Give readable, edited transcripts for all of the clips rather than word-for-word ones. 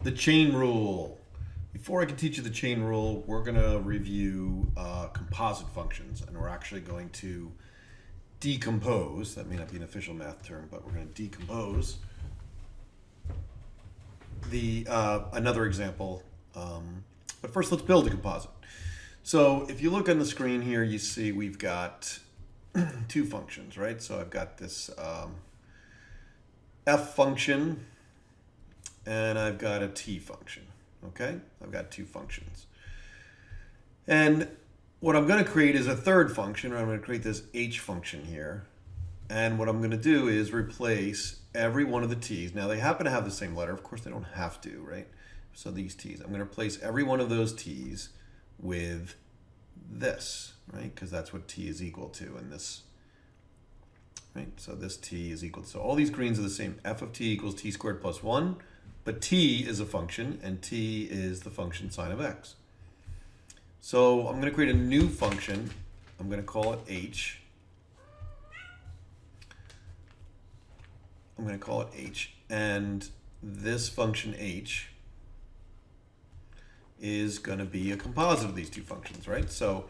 The chain rule. Before I can teach you the chain rule, we're going to review composite functions, and we're actually going to decompose. That may not be an official math term, but we're going to decompose the another example. But first, let's build a composite. So if you look on the screen here, you see we've got two functions, right? So I've got this f function, and I've got a t function, okay? I've got two functions. And what I'm going to create is a third function. I'm going to create this h function here. And what I'm going to do is replace every one of the t's. Now, they happen to have the same letter. Of course, they don't have to, right? So these t's. I'm going to replace every one of those t's with this, right? Because that's what t is equal to in this, right? So this t is equal to, so all these greens are the same. F of t equals t squared plus 1. But t is a function, and t is the function sine of x. So I'm going to create a new function. I'm going to call it h. I'm going to call it h. And this function h is going to be a composite of these two functions, right? So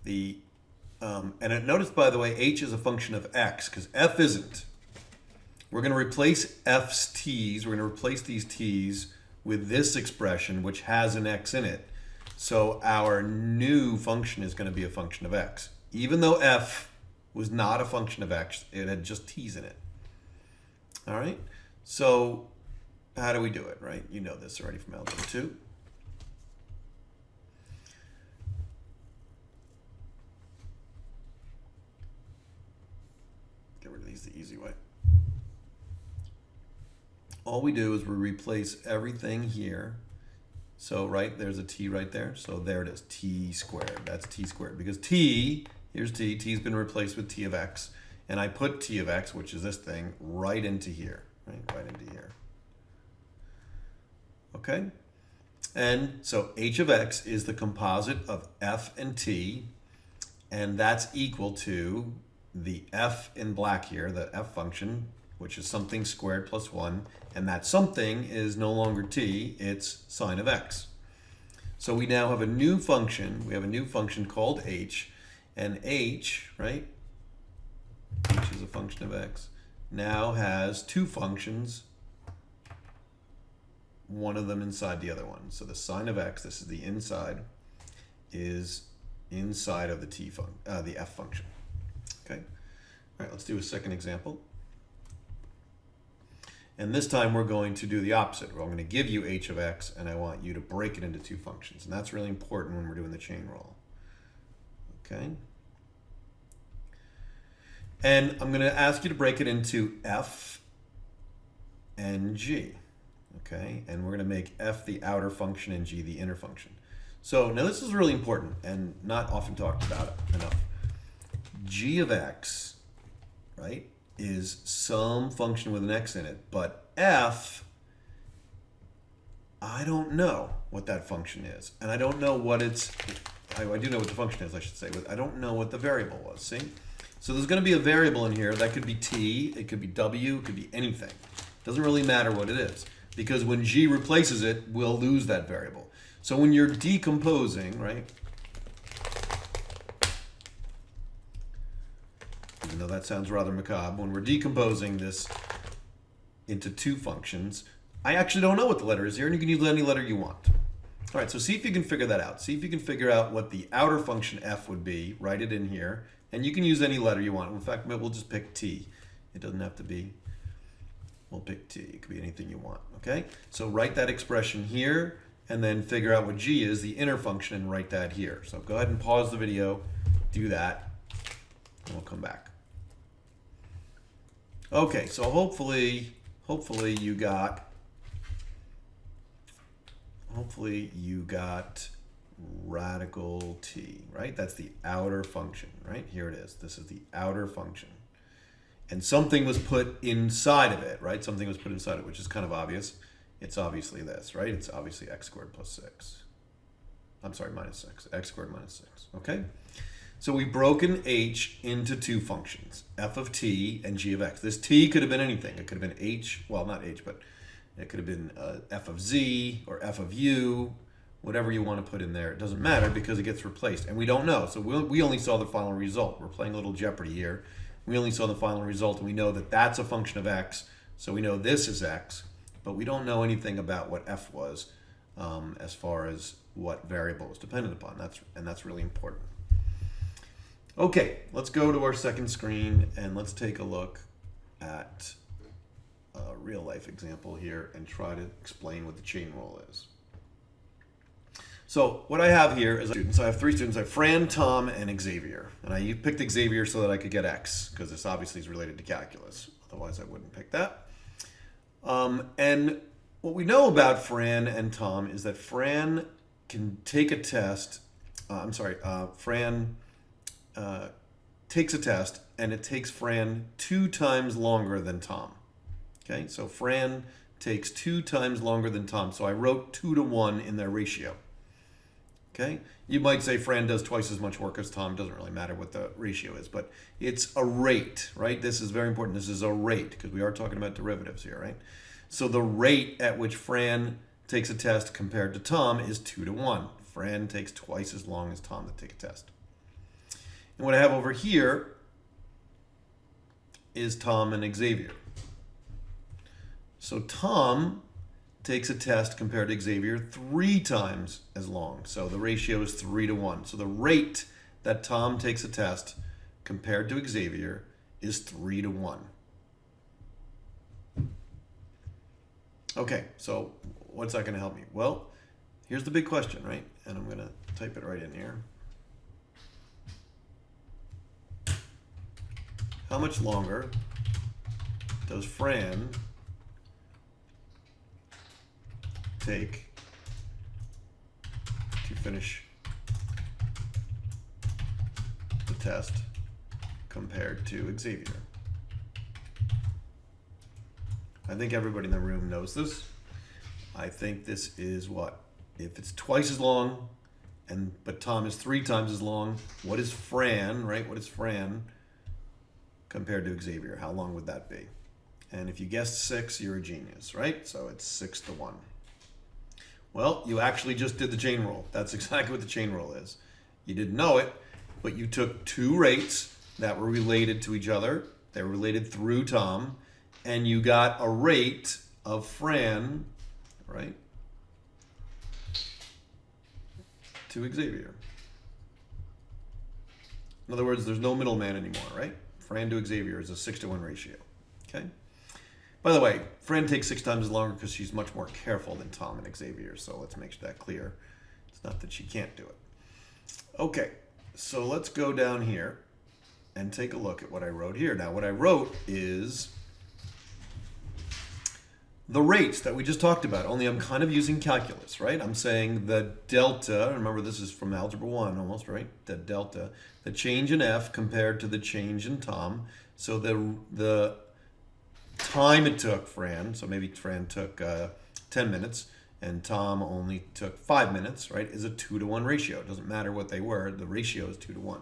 notice, by the way, h is a function of x, because f isn't. We're going to replace f's t's. We're going to replace these t's with this expression, which has an x in it. So our new function is going to be a function of x. Even though f was not a function of x, it had just t's in it. All right? So how do we do it, right? You know this already from Algebra 2. Get rid of these the easy way. All we do is we replace everything here. So, right, there's a t right there. So there it is, t squared. That's t squared. Because t, here's t. T's been replaced with t of x. And I put t of x, which is this thing, right into here. Right into here. Okay? And so h of x is the composite of f and t. And that's equal to the f in black here, the f function, which is something squared plus 1, and that something is no longer t, it's sine of x. So we now have a new function. We have a new function called h, and h, right, h is a function of x, now has two functions, one of them inside the other one. So the sine of x, this is the inside, is inside of the f function. Okay? All right, let's do a second example. And this time we're going to do the opposite. I'm going to give you h of x, and I want you to break it into two functions. And that's really important when we're doing the chain rule. Okay? And I'm going to ask you to break it into f and g. Okay? And we're going to make f the outer function and g the inner function. So now this is really important and not often talked about enough. G of x, right, is some function with an x in it, but f, I don't know what that function is. And I don't know what I do know what the function is, I should say, but I don't know what the variable was, see? So there's going to be a variable in here. That could be t, it could be w, it could be anything. It doesn't really matter what it is, because when g replaces it, we'll lose that variable. So when you're decomposing, right, even though that sounds rather macabre, when we're decomposing this into two functions, I actually don't know what the letter is here, and you can use any letter you want. All right, so see if you can figure that out. See if you can figure out what the outer function f would be. Write it in here, and you can use any letter you want. In fact, we'll just pick t. It doesn't have to be, we'll pick t. It could be anything you want, okay? So write that expression here, and then figure out what g is, the inner function, and write that here. So go ahead and pause the video, do that, and we'll come back. Okay, so hopefully you got radical t, right? That's the outer function, right? Here it is. This is the outer function. And something was put inside of it, right? Something was put inside it, which is kind of obvious. It's obviously this, right? It's obviously x squared plus 6. I'm sorry, minus 6. X squared minus 6, okay? So we've broken h into two functions, f of t and g of x. This t could have been anything. It could have been h, well, not h, but It could have been f of z or f of u, whatever you want to put in there. It doesn't matter because it gets replaced. And we don't know. So we only saw the final result. We're playing a little Jeopardy here. We only saw the final result, and we know that that's a function of x. So we know this is x, but we don't know anything about what f was as far as what variable was dependent upon. That's really important. Okay, let's go to our second screen, and let's take a look at a real-life example here and try to explain what the chain rule is. So what I have here is students. I have three students. I have Fran, Tom, and Xavier. And I picked Xavier so that I could get x, because this obviously is related to calculus. Otherwise, I wouldn't pick that. And what we know about Fran and Tom is that Fran can take a test. Fran takes a test, and it takes Fran 2 times longer than Tom. Okay, so Fran takes 2 times longer than Tom. So I wrote 2 to 1 in their ratio. Okay, you might say Fran does twice as much work as Tom. Doesn't really matter what the ratio is, but it's a rate, right? This is very important. This is a rate because we are talking about derivatives here, right? So the rate at which Fran takes a test compared to Tom is 2 to 1. Fran takes twice as long as Tom to take a test. And what I have over here is Tom and Xavier. So Tom takes a test compared to Xavier 3 times as long. So the ratio is 3 to 1. So the rate that Tom takes a test compared to Xavier is 3 to 1. Okay, so what's that going to help me? Well, here's the big question, right? And I'm going to type it right in here. How much longer does Fran take to finish the test compared to Xavier? I think everybody in the room knows this. I think this is what? If it's twice as long, but Tom is 3 times as long, what is Fran, right? What is Fran compared to Xavier? How long would that be? And if you guessed 6, you're a genius, right? So it's 6 to 1. Well, you actually just did the chain rule. That's exactly what the chain rule is. You didn't know it, but you took 2 rates that were related to each other. They were related through Tom, and you got a rate of Fran, right, to Xavier. In other words, there's no middleman anymore, right? Fran to Xavier is a 6 to 1 ratio, okay? By the way, Fran takes 6 times longer because she's much more careful than Tom and Xavier, so let's make that clear. It's not that she can't do it. Okay, so let's go down here and take a look at what I wrote here. Now, what I wrote is the rates that we just talked about, only I'm kind of using calculus, right? I'm saying the delta, remember this is from Algebra 1 almost, right? The delta, the change in F compared to the change in Tom. So the time it took Fran, so maybe Fran took 10 minutes and Tom only took 5 minutes, right, is a 2 to 1 ratio. It doesn't matter what they were, the ratio is 2 to 1,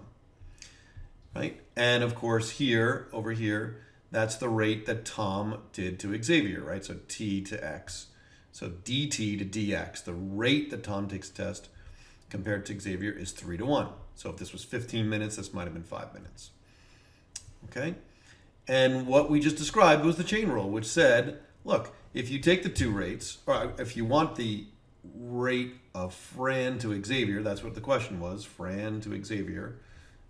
right? And of course here, over here, that's the rate that Tom did to Xavier, right? So t to x. So dt to dx, the rate that Tom takes a test compared to Xavier is 3 to 1. So if this was 15 minutes, this might have been 5 minutes. Okay? And what we just described was the chain rule, which said, look, if you take the 2 rates, or if you want the rate of Fran to Xavier, that's what the question was, Fran to Xavier.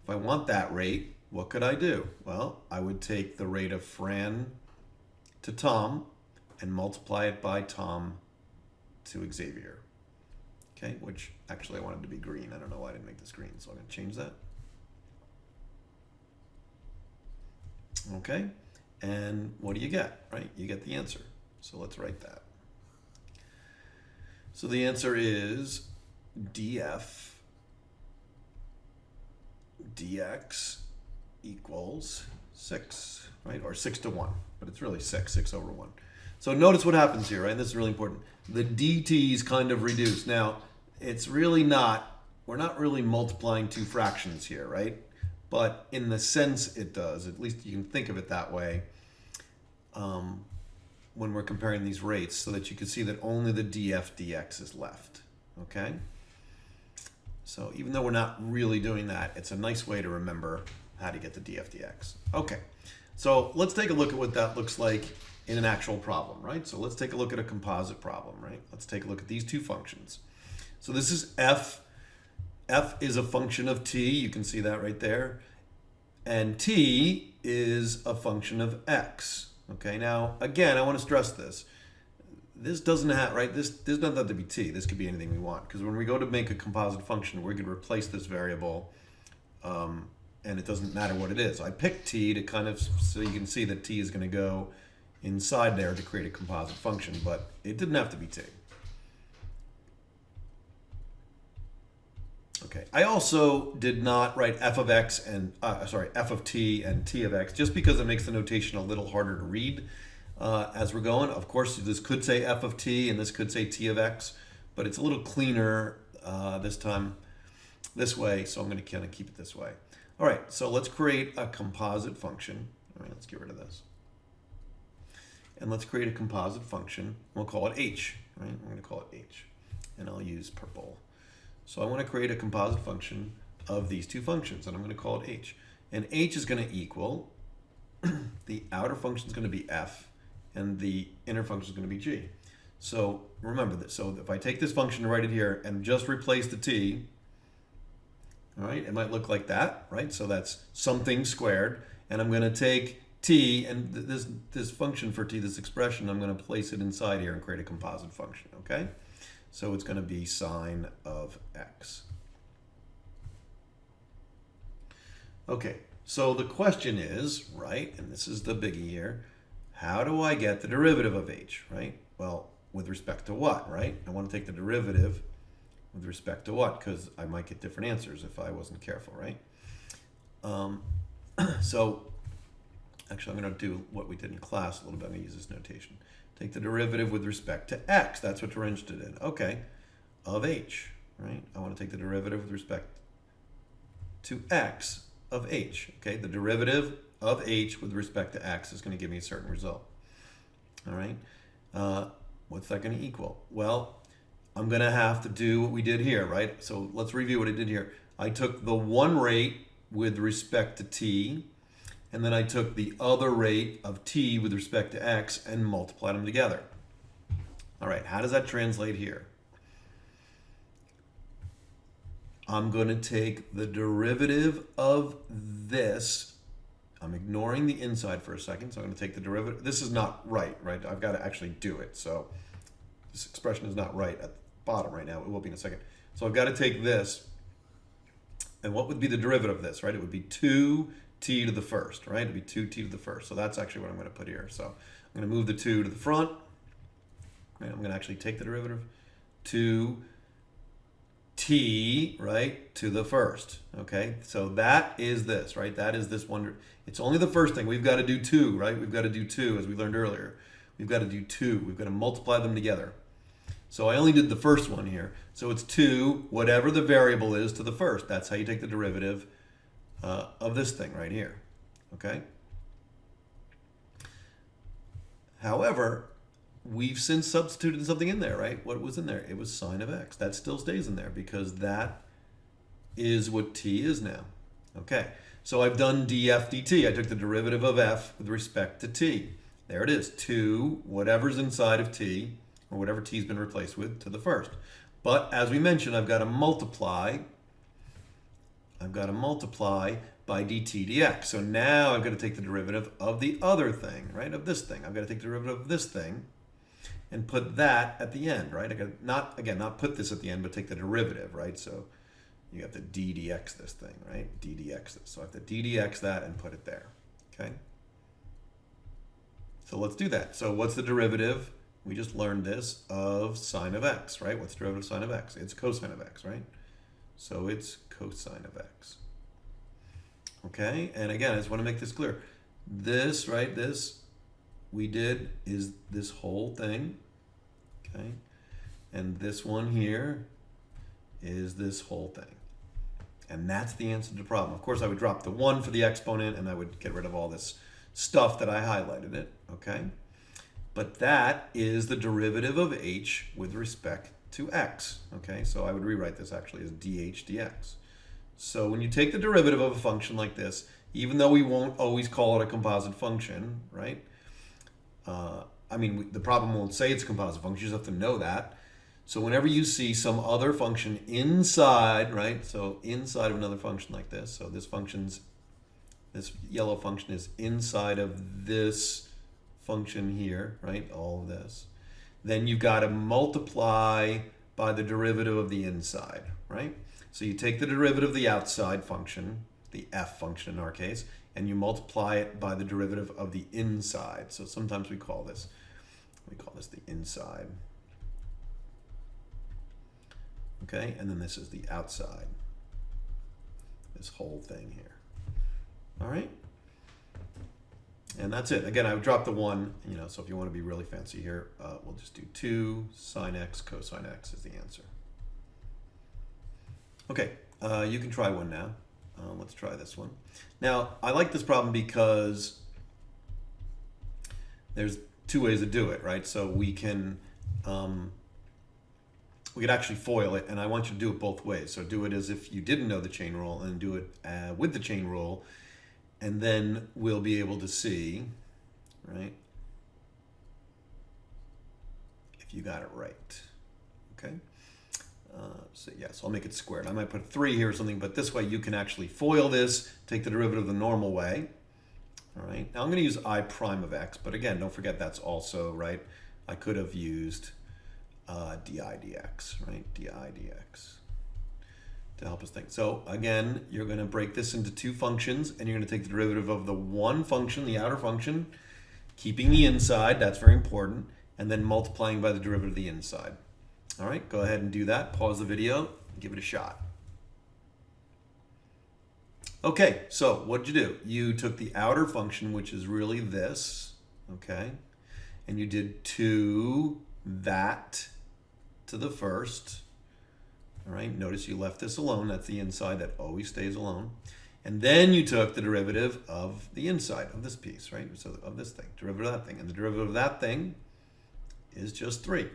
If I want that rate, what could I do? Well, I would take the rate of Fran to Tom and multiply it by Tom to Xavier. Okay, which actually I wanted to be green. I don't know why I didn't make this green, so I'm going to change that. Okay, and what do you get, right? You get the answer. So let's write that. So the answer is df dx equals 6, right? Or 6 to 1, but it's really 6 over 1. So notice what happens here, right? This is really important. The dt's kind of reduce. Now, it's really not, we're not really multiplying 2 fractions here, right? But in the sense it does, at least you can think of it that way. when we're comparing these rates so that you can see that only the df dx is left, okay? So even though we're not really doing that, it's a nice way to remember how to get the df dx. Okay, so let's take a look at what that looks like in an actual problem, right? So let's take a look at a composite problem, right? Let's take a look at these two functions. So this is f. F is a function of t, you can see that right there. And t is a function of x. Okay, now again, I want to stress this. This doesn't have, right, this doesn't have to be t. This could be anything we want. Because when we go to make a composite function, we could replace this variable and it doesn't matter what it is. I picked t to kind of, so you can see that t is going to go inside there to create a composite function, but it didn't have to be t. Okay, I also did not write f of x and, f of t and t of x, just because it makes the notation a little harder to read as we're going. Of course, this could say f of t and this could say t of x, but it's a little cleaner this time this way, so I'm going to kind of keep it this way. All right, so let's create a composite function. All right, let's get rid of this. And let's create a composite function. We'll call it h, right? We're going to call it h, and I'll use purple. So I want to create a composite function of these two functions, and I'm going to call it h. And h is going to equal, the outer function is going to be f, and the inner function is going to be g. So remember that. So if I take this function and write it here and just replace the t, all right, it might look like that, right? So that's something squared, and I'm going to take t, and this function for t, this expression, I'm going to place it inside here and create a composite function, okay? So it's going to be sine of x. Okay, so the question is, right, and this is the biggie here, how do I get the derivative of h, right? Well, with respect to what, right? I want to take the derivative with respect to what? Because I might get different answers if I wasn't careful, right? So actually, I'm going to do what we did in class a little bit. I'm going to use this notation. Take the derivative with respect to x. That's what we're interested in. Okay, of h, right? I want to take the derivative with respect to x of h. Okay, the derivative of h with respect to x is going to give me a certain result. All right, what's that going to equal? Well, I'm going to have to do what we did here, right? So let's review what I did here. I took the one rate with respect to t, and then I took the other rate of t with respect to x and multiplied them together. All right, how does that translate here? I'm going to take the derivative of this. I'm ignoring the inside for a second, so I'm going to take the derivative. This is not right? I've got to actually do it. So this expression is not right at the bottom right now. It will be in a second. So I've got to take this, and what would be the derivative of this, right? It would be 2t to the first, right? It'd be 2t to the first. So that's actually what I'm going to put here. So I'm going to move the 2 to the front. Right? I'm going to actually take the derivative 2t, right, to the first. Okay, so that is this, right? That is this one. It's only the first thing. We've got to do 2, right? We've got to do 2, as we learned earlier. We've got to do 2. We've got to multiply them together. So I only did the first one here. So it's 2, whatever the variable is, to the first. That's how you take the derivative of this thing right here, okay? However, we've since substituted something in there, right? What was in there? It was sine of x. That still stays in there because that is what t is now, okay? So I've done df dt. I took the derivative of f with respect to t. There it is, 2, whatever's inside of t, or whatever t's been replaced with, to the first. But as we mentioned, I've got to multiply by dt dx. So now I've got to take the derivative of the other thing, right? Of this thing. I've got to take the derivative of this thing and put that at the end, right? I got to not put this at the end, but take the derivative, right? So you have to d dx this thing, right? d dx this. So I have to d dx that and put it there, okay? So let's do that. So what's the derivative? We just learned this of sine of x, right? What's the derivative of sine of x? It's cosine of x, right? So it's cosine of x. Okay, and again, I just want to make this clear. This, right, this we did is this whole thing, okay? And this one here is this whole thing. And that's the answer to the problem. Of course, I would drop the 1 for the exponent, and I would get rid of all this stuff that I highlighted it, okay? but that is the derivative of h with respect to x. Okay, so I would rewrite this actually as dh dx. So when you take the derivative of a function like this, even though we won't always call it a composite function, right? I mean, the problem won't say it's a composite function, you just have to know that. So whenever you see some other function inside, right? So inside of another function like this, so this yellow function is inside of this function here, right? All of this. Then you've got to multiply by the derivative of the inside, right? So you take the derivative of the outside function, the f function in our case, and you multiply it by the derivative of the inside. So sometimes we call this the inside. Okay, and then this is the outside. This whole thing here. All right? And that's it. Again, I would drop the 1, so if you want to be really fancy here, we'll just do 2 sine x cosine x is the answer. Okay, you can try one now. Let's try this one. Now, I like this problem because there's 2 ways to do it, right? So we could actually FOIL it, and I want you to do it both ways. So do it as if you didn't know the chain rule, and do it with the chain rule, and then we'll be able to see, right, if you got it right. Okay. So yes, I'll make it squared. I might put 3 here or something, but this way you can actually FOIL this, take the derivative the normal way. All right. Now I'm going to use I prime of x, but again, don't forget that's also, right, I could have used di dx, right, di dx to help us think. So again, you're going to break this into 2 functions, and you're going to take the derivative of the one function, the outer function, keeping the inside, that's very important, and then multiplying by the derivative of the inside. All right, go ahead and do that. Pause the video, give it a shot. Okay, so what did you do? You took the outer function, which is really this, okay, and you did 2 that to the first. All right, notice you left this alone. That's the inside, that always stays alone. And then you took the derivative of the inside of this piece, right? So of this thing, derivative of that thing. And the derivative of that thing is just 3.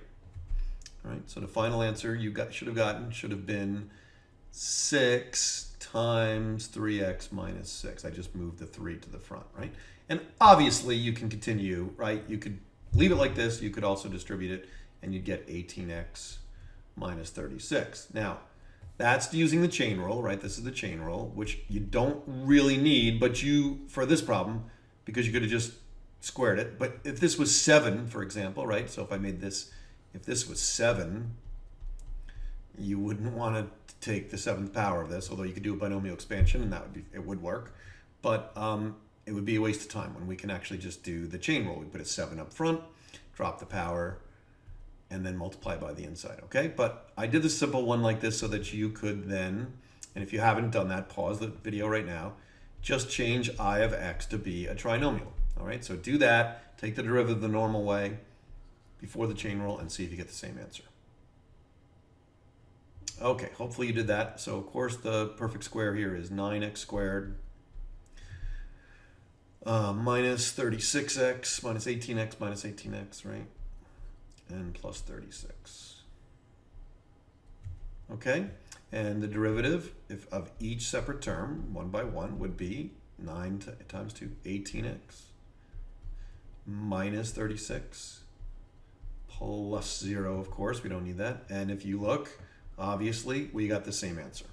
All right, so the final answer you should have been 6 times 3x minus 6. I just moved the 3 to the front, right? And obviously you can continue, right? You could leave it like this. You could also distribute it, and you'd get 18x minus 36. Now, that's using the chain rule, right? This is the chain rule, which you don't really need, but for this problem, because you could have just squared it. But if this was 7, for example, right? So if this was 7, you wouldn't want to take the 7th power of this, although you could do a binomial expansion, and it would work. But it would be a waste of time when we can actually just do the chain rule. We put a 7 up front, drop the power, and then multiply by the inside, okay? But I did the simple one like this so that you could then, and if you haven't done that, pause the video right now, just change I of x to be a trinomial, all right? So do that, take the derivative the normal way before the chain rule, and see if you get the same answer. Okay, hopefully you did that. So of course the perfect square here is 9x squared minus 36x minus 18x, right? And plus 36. Okay, and the derivative of each separate term, one by one, would be 9 times 2, 18x minus 36 plus 0, of course, we don't need that. And if you look, obviously, we got the same answer.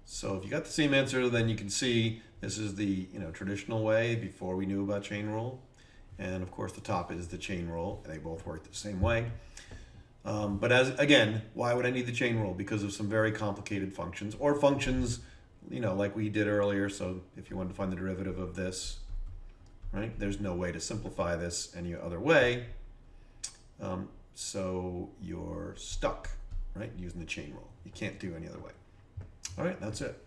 So if you got the same answer, then you can see this is the traditional way before we knew about chain rule. And of course, the top is the chain rule. They both work the same way. But again, why would I need the chain rule? Because of some very complicated functions, or functions, like we did earlier. So if you wanted to find the derivative of this, right? There's no way to simplify this any other way. So you're stuck, right? Using the chain rule. You can't do any other way. All right, that's it.